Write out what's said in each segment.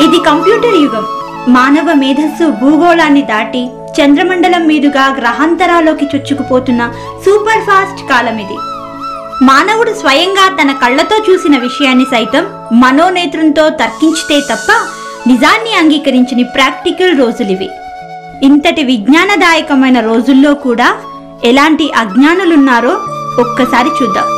ఇది కంప్యూటర్ యుగం. మానవ మేధస్సు భూగోళాన్ని దాటి చంద్రమండలం మీదుగా గ్రహాంతరాల్లోకి చొచ్చుకుపోతున్న సూపర్ ఫాస్ట్ కాలం ఇది. మానవుడు స్వయంగా తన కళ్లతో చూసిన విషయాన్ని సైతం మనోనేత్రంతో తర్కించితే తప్ప నిజాన్ని అంగీకరించని ప్రాక్టికల్ రోజులివి. ఇంతటి విజ్ఞానదాయకమైన రోజుల్లో కూడా ఎలాంటి అజ్ఞానులున్నారో ఒక్కసారి చూద్దాం.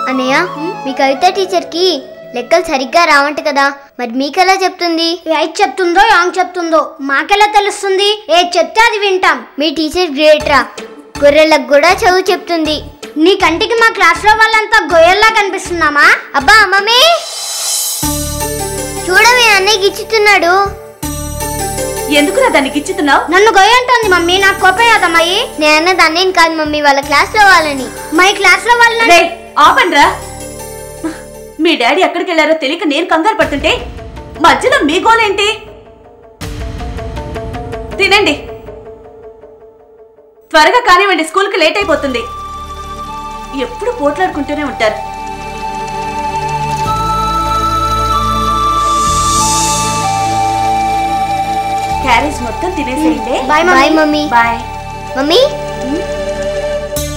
అన్నయ్య, మీ కవిత టీచర్కి లెక్కలు సరిగ్గా రావంట కదా, మరి మీకెలా చెప్తుంది? రైట్ చెప్తుందో రాంగ్ చెప్తుందో మాకెలా తెలుస్తుంది? ఏ చెప్తే అది వింటాం. మీ టీచర్ గ్రేట్ రా, గొర్రెలకు కూడా చదువు చెప్తుంది. నీ కంటికి మా క్లాస్ లో వాళ్ళంతా గొయ్యల్లా కనిపిస్తున్నామా? అబ్బా మమ్మీ, చూడమే అన్నయ్య గిచ్చుతున్నాడు. ఎందుకురా దాన్ని గిచ్చుతున్నావు? నన్ను గొయ్య అంటుంది మమ్మీ, నాకు కోపం కాదమ్మాయి. నేను దాన్నేం కాదు మమ్మీ, వాళ్ళ క్లాస్ లో వాళ్ళని. మా క్లాస్ లో వాళ్ళని ఆపండ్రా. మీ డాడీ ఎక్కడికి వెళ్ళారో తెలియక నేను కంగారు పడుతుంటే మధ్యలో మీ గోలేంటి? తినండి, త్వరగా కానివ్వండి, స్కూల్కి లేట్ అయిపోతుంది. ఎప్పుడు పోట్లాడుకుంటూనే ఉంటారు. క్యారేజ్ మొత్తం తినేసేయండి. Bye mummy. Bye mummy,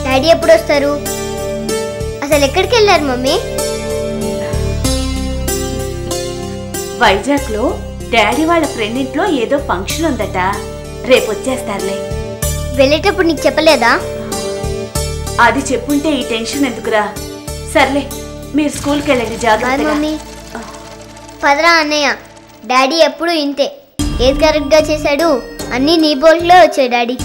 daddy ఎప్పుడు వస్తారు? అసలు ఎక్కడికి వెళ్ళారు మమ్మీ? వైజాగ్ లో డాడీ వాళ్ళ ఫ్రెండ్ ఇంట్లో ఏదో ఫంక్షన్ ఉందట, రేపు వచ్చేస్తారులే. వెళ్ళేటప్పుడు నీకు చెప్పలేదా? అది చెప్పుంటే ఈ టెన్షన్ ఎందుకురా. సర్లే, మీరు స్కూల్కి వెళ్ళండి జాగ్రత్తగా. మమ్మీ పదరా అన్నయ్య, డాడీ ఎప్పుడు ఇంతే, ఏది కరెక్ట్ గా చేశాడు అన్నీ నీ బోల్ట్లో వచ్చాయి డాడీ.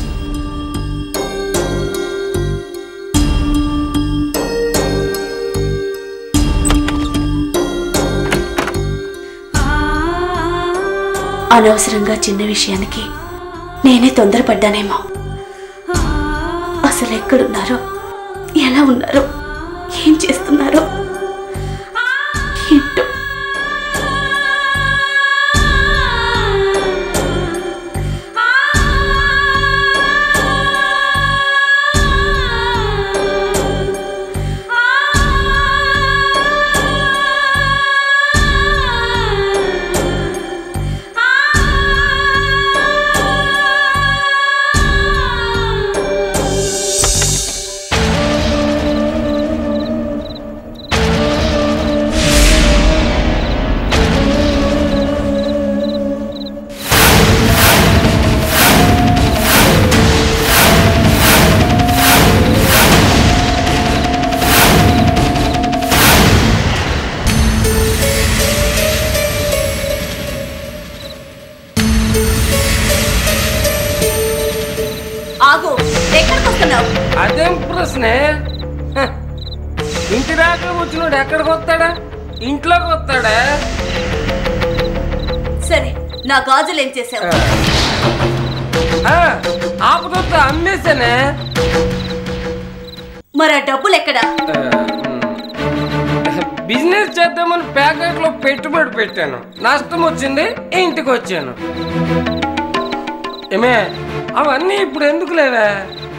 అనవసరంగా చిన్న విషయానికి నేనే తొందరపడ్డానేమో. అసలు ఎక్కడున్నారో, ఎలా ఉన్నారో, ఏం చేస్తున్నారో ఏంటో. అదేం ప్రశ్నే? ఇంటి దాకా వచ్చినోడు ఎక్కడికి వస్తాడా? ఇంట్లోకి వస్తాడా? సరే, నా గాజులు ఏం చేసావు? ఆపదొత్త అమ్మేసానే. మరి ఆ డబ్బులు ఎక్కడా? బిజినెస్ చేద్దామని ప్యాకెట్ లో పెట్టుబడి పెట్టాను, నష్టం వచ్చింది, ఇంటికి వచ్చాను. ఏమే, అవన్నీ ఇప్పుడు ఎందుకు లేవే?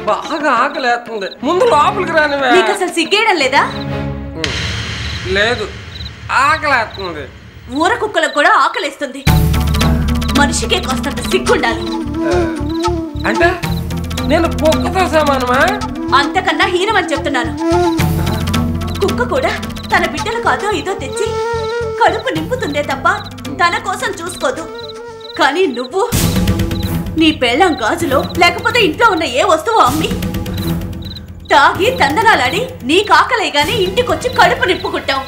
బాగా ఆకలేస్తుంది, ముందు లోపలికి రానివే. నీకు అసలు సిగ్గేయడం లేదా? లేదు, ఆకలేస్తుంది. ఊర కుక్కలకు కూడా ఆకలేస్తుంది, మనిషికే కాస్తంత సిగ్గుండాలి. అంటే నేను కుక్కతో సమానమా? అంతకన్నా హీనమని చెప్తున్నాను. కుక్క కూడా తన బిడ్డలకు అదో ఇదో తెచ్చి కడుపు నింపుతుందే తప్ప తన కోసం చూసుకోదు. కానీ నువ్వు నీ పెళ్ళం గాజులో లేకపోతే ఇంట్లో ఉన్న ఏ వస్తువు అమ్మి తాగి తందనాలాడి నీ కాకలే గాని ఇంటికొచ్చి కడుపు నింపుకుంటావు.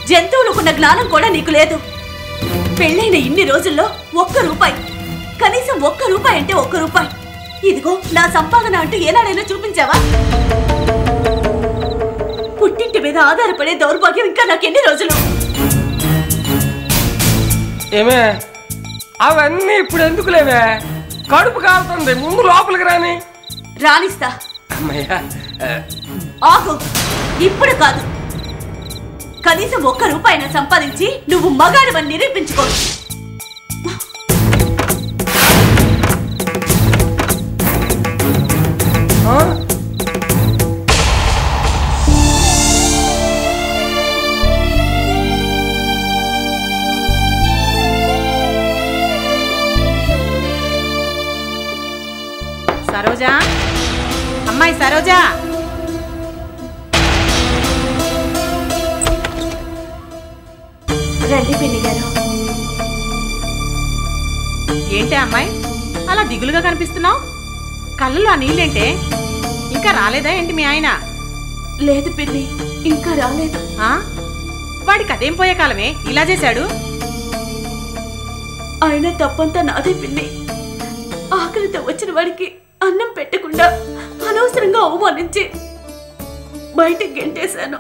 జంతువులకున్న జ్ఞానం కూడా నీకు లేదు. పెళ్ళైన ఇన్ని రోజుల్లో ₹1, కనీసం ₹1 అంటే ₹1. ఇదిగో నా సంపాదన అంటూ ఏనాడైనా చూపించావా? పుట్టింటి మీద ఆధారపడే దౌర్భాగ్యం ఇంకా నాకెన్ని రోజులు? ఏమే, అవన్నీ ఇప్పుడు ఎందుకు లేవే? కడుపు కాలుతుంది, ముందు లోపలికి రాని. రానిస్తా. ఆగు, ఇప్పుడు కాదు. కనీసం ₹1 సంపాదించి నువ్వు మగాడివని నిరూపించుకో. సరోజా, అమ్మాయి సరోజా, రండి పిన్ని గారు. ఏంటే అమ్మాయి అలా దిగులుగా కనిపిస్తున్నావు? కళ్ళలో ఆ నీళ్ళేంటే? ఇంకా రాలేదా ఏంటి మీ ఆయన? లేదు పిన్ని, ఇంకా రాలేదు. వాడికి అదేం పోయే కాలమే ఇలా చేశాడు? ఆయన తప్పంతా నాదే పిన్ని. ఆకలితో వచ్చిన వాడికి అన్నం పెట్టకుండా అనవసరంగా అవమానించి బయటికి గెంటేశాను.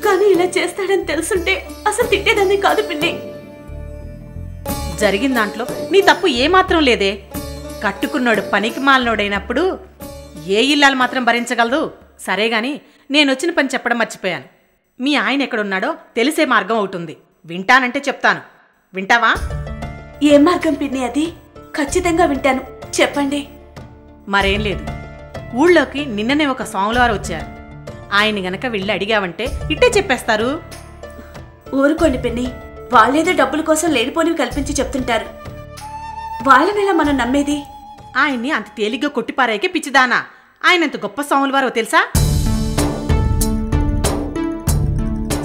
కానీ ఇలా చేస్తాడని తెలుసుంటే అసలు తిట్టేదాన్ని కాదు పిన్ని. జరిగిన దాంట్లో నీ తప్పు ఏమాత్రం లేదే. కట్టుకున్నాడు పనికి మాలినోడైనప్పుడు ఏ ఇల్లాలు మాత్రం భరించగలదు? సరేగాని నేనొచ్చిన పని చెప్పడం మర్చిపోయాను. మీ ఆయన ఎక్కడున్నాడో తెలిసే మార్గం అవుతుంది. వింటానంటే చెప్తాను. వింటావా? ఏ మార్గం పిన్ని అది? ఖచ్చితంగా వింటాను, చెప్పండి. మరేం లేదు, ఊళ్ళోకి నిన్ననే ఒక స్వాములవారు వచ్చారు. ఆయన్ని గనక వెళ్ళి అడిగావంటే ఇట్టే చెప్పేస్తారు. ఊరుకోండి పిన్ని, వాళ్ళేదో డబ్బుల కోసం లేనిపోనివి కల్పించి చెప్తుంటారు. వాళ్ళనెలా మనం నమ్మేది? ఆయన్ని అంత తేలిగ్గా కొట్టిపారాయికే పిచ్చిదానా? ఆయన ఎంత గొప్ప స్వాములవారో తెలుసా?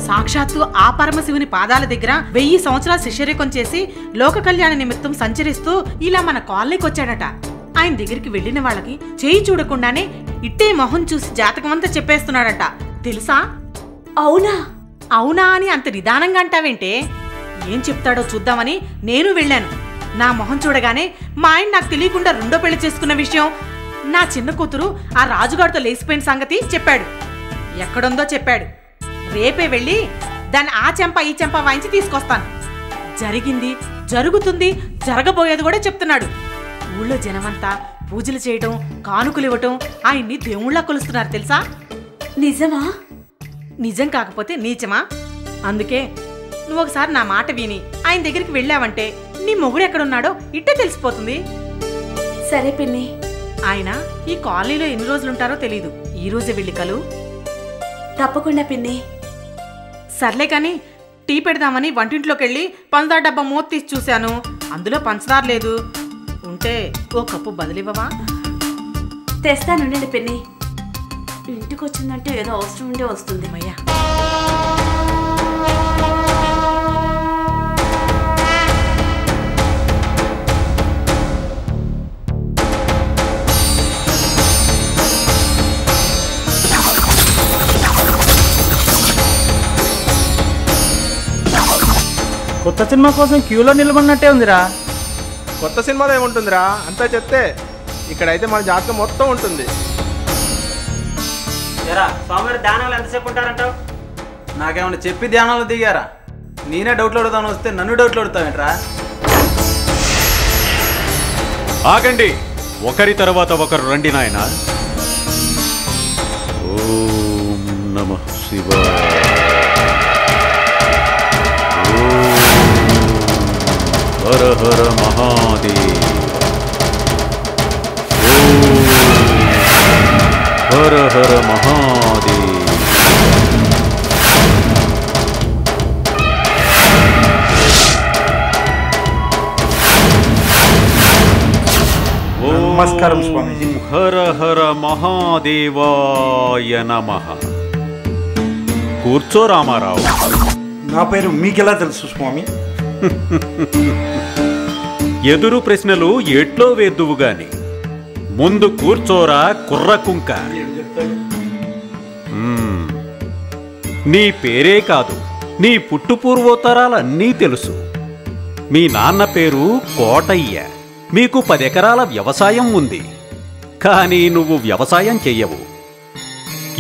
సాక్షాత్తు ఆ పరమశివుని పాదాల దగ్గర 1000 సంవత్సరాల శిష్యరేకం చేసి లోక కళ్యాణ నిమిత్తం సంచరిస్తూ ఇలా మన కాలనీకి వచ్చాడట. ఆయన దగ్గరికి వెళ్ళిన వాళ్ళకి చేయి చూడకుండానే ఇట్టే మొహం చూసి జాతకమంతా చెప్పేస్తున్నాడట. తెలుసా? అవునా? అవునా అని అంత నిదానంగా అంటావేంటే? ఏం చెప్తాడో చూద్దామని నేను వెళ్ళాను. నా మొహం చూడగానే మా ఆయన నాకు తెలియకుండా రెండో పెళ్లి చేసుకున్న విషయం, నా చిన్న కూతురు ఆ రాజుగారితో లేసిపోయిన సంగతి చెప్పాడు. ఎక్కడుందో చెప్పాడు. రేపే వెళ్ళి దాన్ని ఆ చెంప ఈ చెంప వాయించి తీసుకొస్తాను. జరిగింది, జరుగుతుంది, జరగబోయేది కూడా చెప్తున్నాడు. ఊళ్ళో జనమంతా పూజలు చేయటం, కానుకలు ఇవ్వటం, ఆయన్ని దేవుళ్ళ కొలుస్తున్నారు తెలుసా? నిజమా? నిజం కాకపోతే నీచమా? అందుకే నువ్వు ఒకసారి నా మాట విని ఆయన దగ్గరికి వెళ్ళావంటే నీ మొగుడు ఎక్కడున్నాడో ఇట్టే తెలిసిపోతుంది. సరే పిన్ని. ఆయన ఈ కాలనీలో ఎన్ని రోజులుంటారో తెలీదు. ఈ రోజే వెళ్ళి కలు. తప్పకుండా పిన్ని. సర్లే కాని టీ పెడదామని వంటింట్లోకి వెళ్ళి పంచదార డబ్బా మూత తీసి చూశాను. అందులో పంచదార లేదు. ఉంటే ఓ కప్పు బదిలివ్వవా? తెస్తానుండండి పిన్ని. ఇంటికి వచ్చిందంటే ఏదో అవసరం ఉండే వస్తుంది. అయ్యా, కొత్త సినిమా కోసం క్యూలో నిలబడినట్టే ఉందిరా. కొత్త సినిమాలో ఏముంటుందిరా, అంతా చెప్తే. ఇక్కడైతే మన జాతకం మొత్తం ఉంటుంది. స్వామివారి ధ్యానాలు ఎంతసేపు ఉంటారంటావు? నాకేమన్నా చెప్పి ధ్యానాలు దిగారా? నేనే డౌట్లు అడుగుతాను వస్తే నన్ను డౌట్లు అడుగుతావేంట్రా? ఆగండి, ఒకరి తర్వాత ఒకరు రండి నాయన. ఓం నమః శివాయ. హర హర మహాదేవ. హర హర మహాదేవ. నమస్కారం స్వామీజీ. హర హర మహాదేవాయ నమః. కూర్చో రామారావు. నా పేరు మీకెలా తెలుసు స్వామి? ఎదురు ప్రశ్నలు ఎట్లో వేద్దువు గాని ముందు కూర్చోరా కుర్రకుంక. నీ పేరే కాదు, నీ పుట్టుపూర్వోత్తరాలన్నీ తెలుసు. మీ నాన్న పేరు కోటయ్య. మీకు 10 ఎకరాల వ్యవసాయం ఉంది. కానీ నువ్వు వ్యవసాయం చెయ్యవు.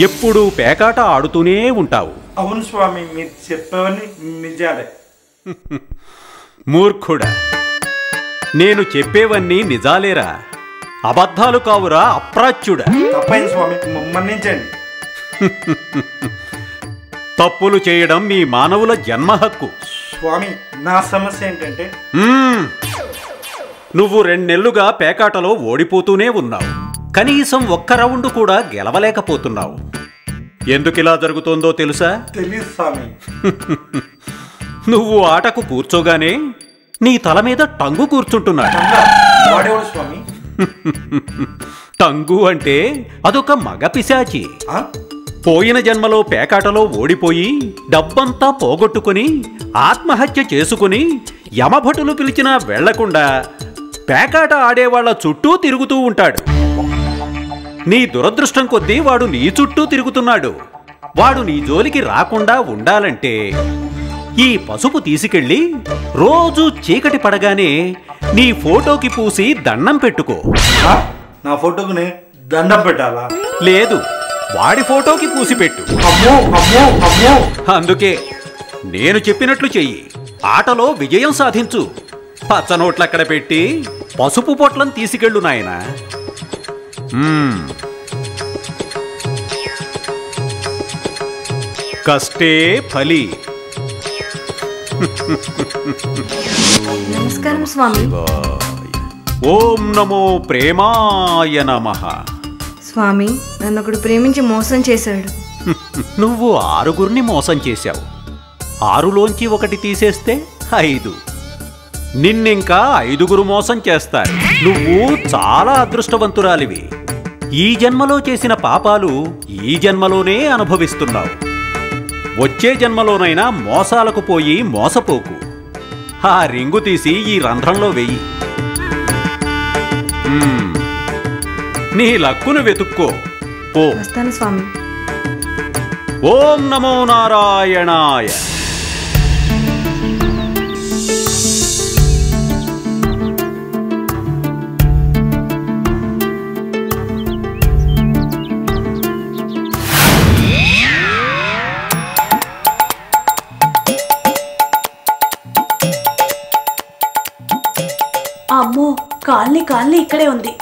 ఎప్పుడూ పేకాట ఆడుతూనే ఉంటావు. అవును స్వామి, మీరు చెప్పేవన్నీ నిజాలే. మూర్ఖుడా, నేను చెప్పేవన్నీ నిజాలేరా, అబద్ధాలు కావురా అప్రాచ్యుడా. తప్పైంది స్వామి, మన్నించండి. తప్పులు చేయడం మీ మానవుల జన్మ హక్కు. స్వామి, నా సమస్య ఏంటంటే నువ్వు 2 నెలలుగా పేకాటలో ఓడిపోతూనే ఉన్నావు. కనీసం ఒక్క రౌండ్ కూడా గెలవలేకపోతున్నావు. ఎందుకిలా జరుగుతోందో తెలుసా? తెలియదు స్వామి. నువ్వు ఆటకు కూర్చోగానే నీ తల మీద టంగు కూర్చుంటున్నాడు. వాడేవాడు స్వామి? టంగు అంటే అదొక మగ పిశాచి. పోయిన జన్మలో పేకాటలో ఓడిపోయి డబ్బంతా పోగొట్టుకుని ఆత్మహత్య చేసుకుని యమభటులు పిలిచినా వెళ్లకుండా పేకాట ఆడేవాళ్ల చుట్టూ తిరుగుతూ ఉంటాడు. నీ దురదృష్టం కొద్దీ వాడు నీ చుట్టూ తిరుగుతున్నాడు. వాడు నీ జోలికి రాకుండా ఉండాలంటే ఈ పసుపు తీసుకెళ్ళి రోజు చీకటి పడగానే నీ ఫోటోకి పూసి దండం పెట్టుకో. నా ఫోటోకి దండం పెట్టాలా? లేదు, వాడి ఫోటోకి పూసి పెట్టు. అందుకే నేను చెప్పినట్లు చెయ్యి. ఆటలో విజయం సాధించు. పచ్చనోట్లక్కడ పెట్టి పసుపు పొట్లం తీసుకెళ్ళు నాయనా. కష్టే ఫలి. నమస్కారం స్వామి. ఓం నమో ప్రేమాయ నమః. స్వామి, నన్ను ఒకడు ప్రేమించి మోసం చేశాడు. నువ్వు 6 మోసం చేశావు. 6లోంచి 1 తీసేస్తే 5. నిన్నింకా 5 మోసం చేస్తారు. నువ్వు చాలా అదృష్టవంతురాలివి. ఈ జన్మలో చేసిన పాపాలు ఈ జన్మలోనే అనుభవిస్తున్నావు. వచ్చే జన్మలోనైనా మోసాలకు పోయి మోసపోకు. ఆ రింగు తీసి ఈ రంధ్రంలో వెయ్యి. నీ లక్కును వెతుక్కో. పో. వస్తాను స్వామి. ఓం నమో నారాయణాయ. అమ్మో, కాలనీ ఇక్కడే ఉంది.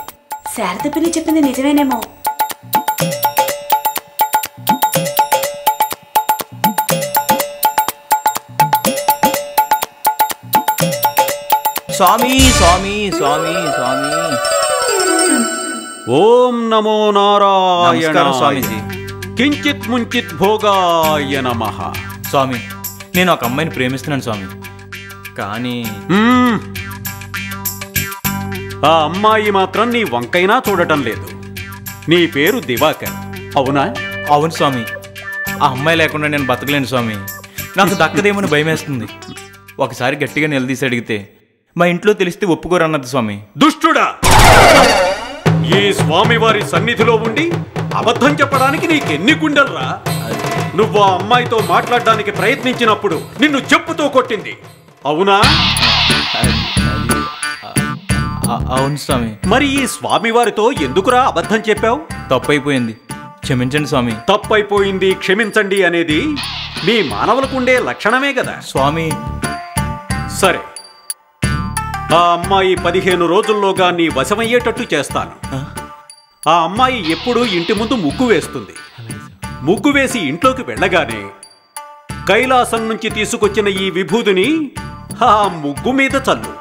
శారద పిన్ని చెప్పింది నిజమేనేమో. స్వామి స్వామి స్వామి స్వామి. ఓం నమో నారాయణ. స్వామీజీ. కించిత్ ముంచిత్ భోగాయ నమః. స్వామి, నేను ఒక అమ్మాయిని ప్రేమిస్తున్నాను స్వామి. కానీ ఆ అమ్మాయి మాత్రం నీ వంకైనా చూడటం లేదు. నీ పేరు దివాకర్, అవునా? అవును స్వామి. ఆ అమ్మాయి లేకుండా నేను బతకలేను స్వామి. నాకు దక్కదేమని భయమేస్తుంది. ఒకసారి గట్టిగా నిలదీసి అడిగితే మా ఇంట్లో తెలిస్తే ఒప్పుకోరన్నది స్వామి. దుష్టుడా! ఈ స్వామివారి సన్నిధిలో ఉండి అబద్ధం చెప్పడానికి నీకెన్ని గుండెల్రా? నువ్వు ఆ అమ్మాయితో మాట్లాడడానికి ప్రయత్నించినప్పుడు నిన్ను చెప్పుతో కొట్టింది, అవునా? అవును స్వామి. మరి ఈ స్వామివారితో ఎందుకురా అబద్ధం చెప్పావు? తప్పైపోయింది, క్షమించండి స్వామి. తప్పైపోయింది, క్షమించండి అనేది మీ మానవులకుండే లక్షణమే కదా స్వామి. సరే, ఆ అమ్మాయి 15 రోజుల్లోగా నీ వశమయ్యేటట్టు చేస్తాను. ఆ అమ్మాయి ఎప్పుడూ ఇంటి ముందు ముగ్గు వేస్తుంది. ముగ్గు వేసి ఇంట్లోకి వెళ్ళగానే కైలాసం నుంచి తీసుకొచ్చిన ఈ విభూదిని ఆ ముగ్గు మీద చల్లు.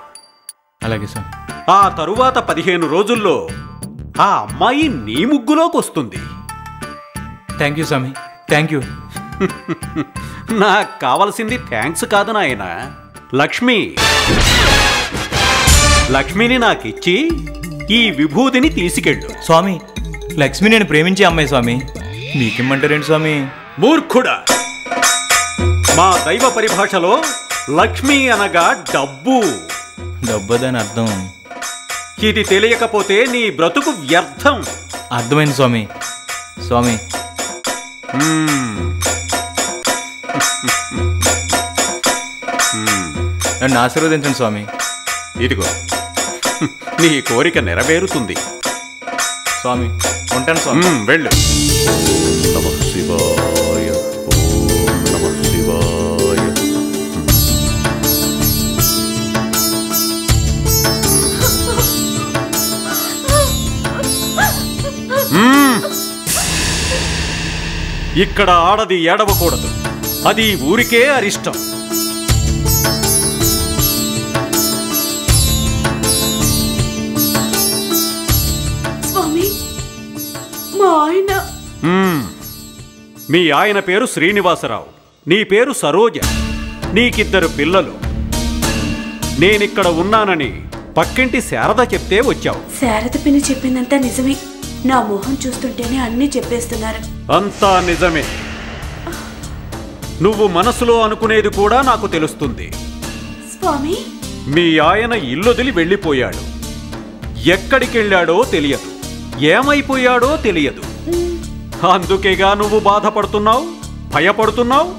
అలాగే సార్. ఆ తరువాత 15 రోజుల్లో ఆ అమ్మాయి నీ ముగ్గులోకి వస్తుంది. థ్యాంక్ యూ స్వామి, థ్యాంక్ యూ. నాకు కావలసింది థ్యాంక్స్ కాదు నాయనా, లక్ష్మి. లక్ష్మిని నాకిచ్చి ఈ విభూతిని తీసుకెళ్ళు. స్వామి, లక్ష్మి నేను ప్రేమించే అమ్మాయి స్వామి. మీకేమంటారేంటి స్వామి? మూర్ఖుడా! మా దైవ పరిభాషలో లక్ష్మి అనగా డబ్బు. డబ్బుదని అర్థం. ఇది తెలియకపోతే నీ బ్రతుకు వ్యర్థం. అర్థమైంది స్వామి. స్వామి, నన్ను ఆశీర్వదించండి స్వామి. ఇదిగో, నీ కోరిక నెరవేరుతుంది. స్వామి, ఉంటాను స్వామి. వెళ్ళు. నమః శివాయ. ఓం నమః శివాయ. ఇక్కడ ఆడది ఏడవకూడదు, అది ఊరికే అరిష్టం. స్వామి, మా ఆయన. మీ ఆయన పేరు శ్రీనివాసరావు, నీ పేరు సరోజ. నీకిద్దరు పిల్లలు. నేనిక్కడ ఉన్నానని పక్కింటి శారద చెప్తే వచ్చావు. శారద పిన్ని చెప్పిందంతా నిజమే. నా మొహం చూస్తుంటేనే అన్నీ చెప్పేస్తున్నారు. అంతా నిజమే. నువ్వు మనసులో అనుకునేది కూడా నాకు తెలుస్తుంది. స్వామి, మీ ఆయన ఇల్లొదిలి వెళ్ళిపోయాడు. ఎక్కడికెళ్ళాడో తెలియదు, ఏమైపోయాడో తెలియదు. అందుకేగా నువ్వు బాధపడుతున్నావు, భయపడుతున్నావు.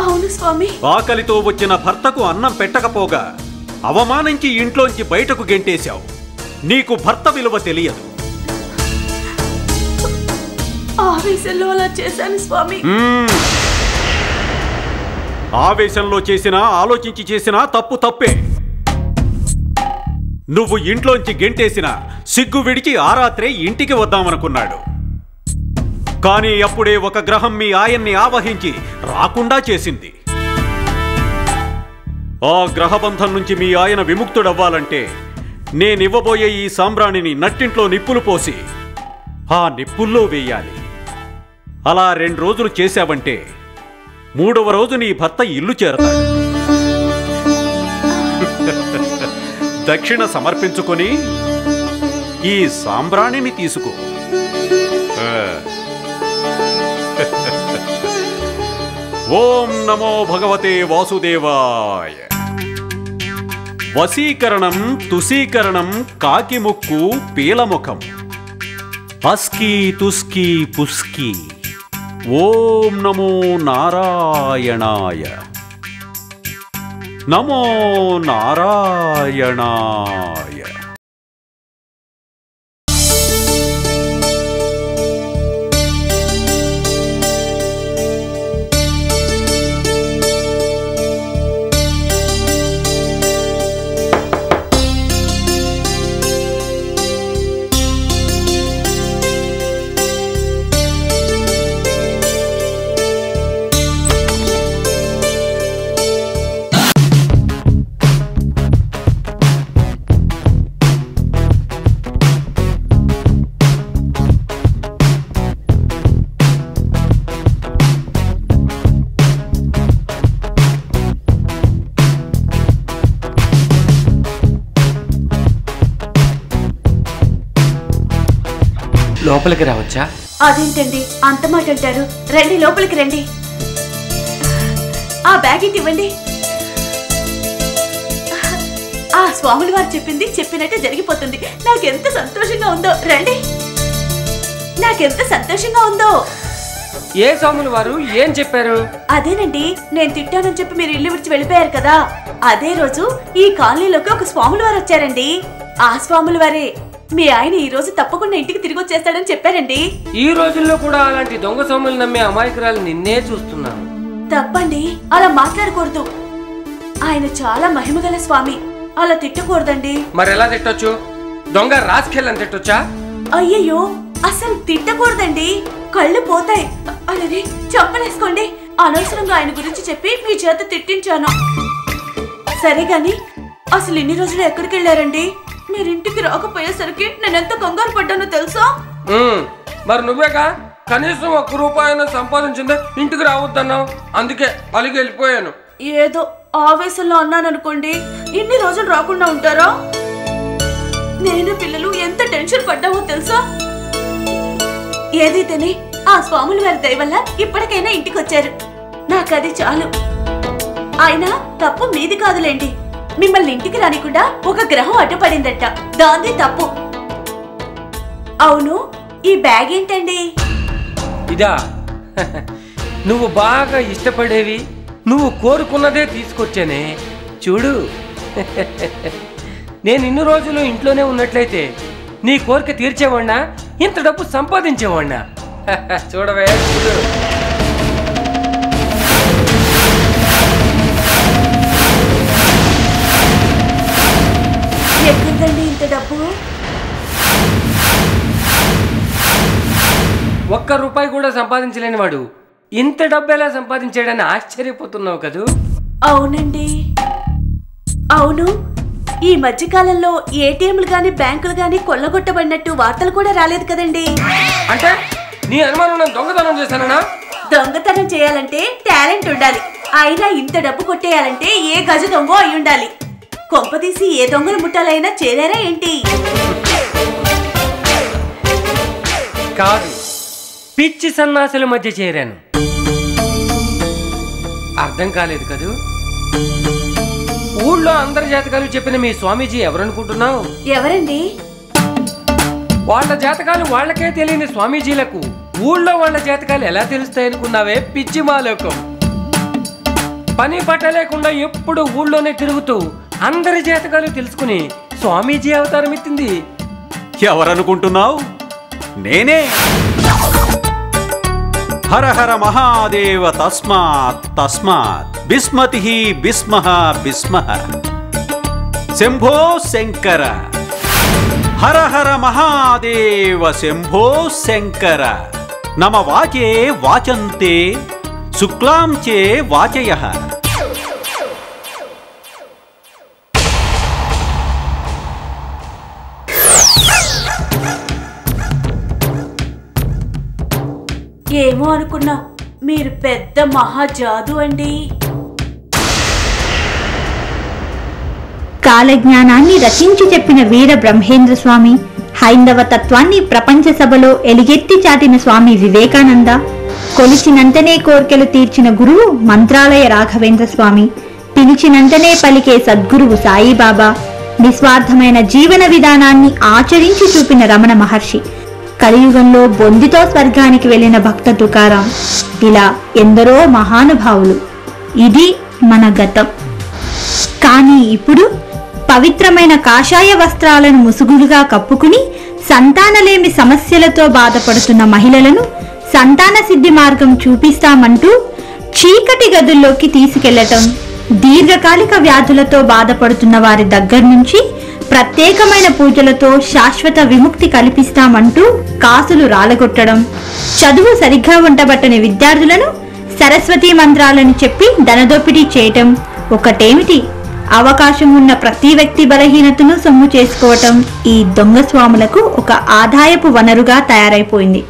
అవును స్వామి. ఆకలితో వచ్చిన భర్తకు అన్నం పెట్టకపోగా అవమానించి ఇంట్లోంచి బయటకు గెంటేశావు. నీకు భర్త విలువ తెలియదు. ఆవేశంలో అలా చేశాను స్వామి. ఆవేశంలో చేసినా ఆలోచించి చేసినా తప్పు తప్పే. నువ్వు ఇంట్లోంచి గెంటేసినా సిగ్గు విడిచి ఆ రాత్రే ఇంటికి వద్దామనుకున్నాడు. కానీ అప్పుడే ఒక గ్రహం మీ ఆయన్ని ఆవహించి రాకుండా చేసింది. ఆ గ్రహబంధం నుంచి మీ ఆయన విముక్తుడవ్వాలంటే నేనివ్వబోయే ఈ సాంబ్రాణిని నట్టింట్లో నిప్పులు పోసి ఆ నిప్పుల్లో వేయాలి. అలా 2 రోజులు చేశావంటే 3వ రోజు నీ భర్త ఇల్లు చేరతాడు. దక్షిణ సమర్పించుకొని ఈ సాంబ్రాణిని తీసుకో. ఓం నమో భగవతే వాసుదేవాయ. వశీకరణం, తుసీకరణం, కాకిముక్కు, పీలముఖం, అస్కీ తుస్కీ పుస్కీ. ఓం నమో నారాయణాయ. నమో నారాయణాయ. లోపలికి రావచ్చా? అదేంటండి అంత మాట అంటారు? రండి, లోపలికి రండి. ఆ బ్యాగ్ ఇటు ఇవ్వండి. ఆ స్వాములు వారు చెప్పింది చెప్పినట్టే జరిగిపోతుంది. నాకెంత సంతోషంగా ఉందో. రండి, నాకెంత సంతోషంగా ఉందో. ఏ స్వాములు వారు ఏం చెప్పారు? అదేనండి, నేను తిట్టానని చెప్పి మీరు ఇల్లు విడిచి వెళ్ళిపోయారు కదా, అదే రోజు ఈ కాలనీలోకి ఒక స్వాములు వారు వచ్చారండి. ఆ స్వాములు వారే మీ ఆయన ఈ రోజు తప్పకుండా ఇంటికి తిరిగి వచ్చేస్తాడని చెప్పారండి. ఈ రోజుల్లో కూడా అలాంటి దొంగ స్వాములు నమ్మే అమాయకురాలు నిన్నే చూస్తున్నాను. తప్పండి, అలా మాట్లాడకూడదు. ఆయన చాలా మహిమగల స్వామి, అలా తిట్టకూడదండి. మరి ఎలా తిట్టొచ్చు? దొంగ రాసుకెళ్ళని తిట్టొచ్చా? అయ్యయ్యో, అసలు తిట్టకూడదండి, కళ్ళు పోతాయి. అలానే చెప్పలేసుకోండి. అనవసరంగా ఆయన గురించి చెప్పి మీ చేత తిట్టించాను. సరే గాని అసలు ఇన్ని రోజులు ఎక్కడికి వెళ్ళారండి? మీరింటికి రాకపోయేసరికి నేనెంత కంగారు పడ్డానో తెలుసా? మరి నువ్వేగా కనీసం 1 రూపాయను సంపాదించిందే ఇంటికి రావద్దన్నావు. అందుకే అలిగి వెళ్ళిపోయాను. ఏదో ఆవేశంలో అన్నాననుకోండి, ఇన్ని రోజులు రాకుండా ఉంటారా? నేను పిల్లలు ఎంత టెన్షన్ పడ్డామో తెలుసా? ఏదైతేనే ఆ స్వాముల వారి దయ వల్ల ఇప్పటికైనా ఇంటికి వచ్చారు. నాకది చాలు. ఆయన తప్పు మీది కాదులేండి, మిమ్మల్ని ఇంటికి రానికుండా ఒక గ్రహం అడ్డుపడిందట, దాంది తప్పు. అవును, ఈ బ్యాగ్ ఏంటండి? ఇదా, నువ్వు బాగా ఇష్టపడేవి, నువ్వు కోరుకున్నదే తీసుకొచ్చానే చూడు. నేను ఇన్ని రోజులు ఇంట్లోనే ఉన్నట్లయితే నీ కోరిక తీర్చేవాడినా, ఇంత డబ్బు సంపాదించేవాడినా. చూడవే చూడు. ఎక్కడండి ఇంత డబ్బు? 1 రూపాయి కూడా సంపాదించలేని వాడు ఇంత డబ్బు ఎలా సంపాదించాడని ఆశ్చర్యపోతున్నావు కదూ? అవునండి, అవును. ఈ మధ్యకాలంలో ఏటీఎంలు గాని బ్యాంకులు గాని కొల్లగొట్టబడినట్టు వార్తలు కూడా రాలేదు కదండి. అంటే నీ అనుమానం నేను దొంగతనం చేశానా? దొంగతనం చేయాలంటే టాలెంట్ ఉండాలి. అయినా ఇంత డబ్బు కొట్టేయాలంటే ఏ గజ దొంగో అయి ఉండాలి. కొంపదీసి ఏ దొంగల ముఠాలైనా చేరారా ఏంటి? కాదు, పిచ్చి సన్నాసుల మధ్య చేరాను. అర్థం కాలేదు కదూ? ఊళ్ళో అందరి జాతకాలు చెప్పిన మీ స్వామీజీ ఎవరనుకుంటున్నావు? ఎవరండి? వాళ్ళ జాతకాలు వాళ్ళకే తెలియని స్వామీజీలకు ఊళ్ళో వాళ్ళ జాతకాలు ఎలా తెలుస్తాయనుకున్నావే పిచ్చి మాలోకం. పని పట్ట లేకుండా ఎప్పుడు ఊళ్ళోనే తిరుగుతూ అందరి జాతకాలు తెలుసుకుని స్వామీజీ అవతారం ఎత్తింది ఎవరనుకుంటున్నావు? నేనే. హర హర మహాదేవ తస్మాత్ తస్మాత్ బిస్మతి బిస్మః బిస్మః శంభో శంకర. హర హర మహాదేవ శంభో శంకర. నమ వాచే వాచంతే శుక్లాం చే వాచయః. ఏమో అనుకున్నా, మీరు పెద్ద మహాజాదు అండి. కాలజ్ఞానాన్ని రచించి చెప్పిన వీర బ్రహ్మేంద్ర స్వామి, హైందవ తత్వాన్ని ప్రపంచ సభలో ఎలుగెత్తి చాటిన స్వామి వివేకానంద, కొలిచినంతనే కోర్కెలు తీర్చిన గురువు మంత్రాలయ రాఘవేంద్ర స్వామి, పిలిచినంతనే పలికే సద్గురువు సాయిబాబా, నిస్వార్థమైన జీవన విధానాన్ని ఆచరించి చూపిన రమణ మహర్షి, కలియుగంలో బొందితో స్వర్గానికి వెళ్లిన భక్త తుకారాం, ఇలా ఎందరో మహానుభావులు. ఇది మన గతం. కానీ ఇప్పుడు పవిత్రమైన కాషాయ వస్త్రాలను ముసుగులుగా కప్పుకుని సంతానలేమి సమస్యలతో బాధపడుతున్న మహిళలను సంతాన సిద్ధి మార్గం చూపిస్తామంటూ చీకటి గదుల్లోకి తీసుకెళ్లటం, దీర్ఘకాలిక వ్యాధులతో బాధపడుతున్న వారి దగ్గర నుంచి ప్రత్యేకమైన పూజలతో శాశ్వత విముక్తి కల్పిస్తామంటూ కాసులు రాలగొట్టడం, చదువు సరిగ్గా ఉండబట్టని విద్యార్థులను సరస్వతీ మంత్రాలను చెప్పి ధనదోపిడీ చేయటం, ఒకటేమిటి అవకాశం ఉన్న ప్రతి వ్యక్తి బలహీనతను సొమ్ము చేసుకోవటం ఈ దొంగ స్వాములకు ఒక ఆదాయపు వనరుగా తయారైపోయింది.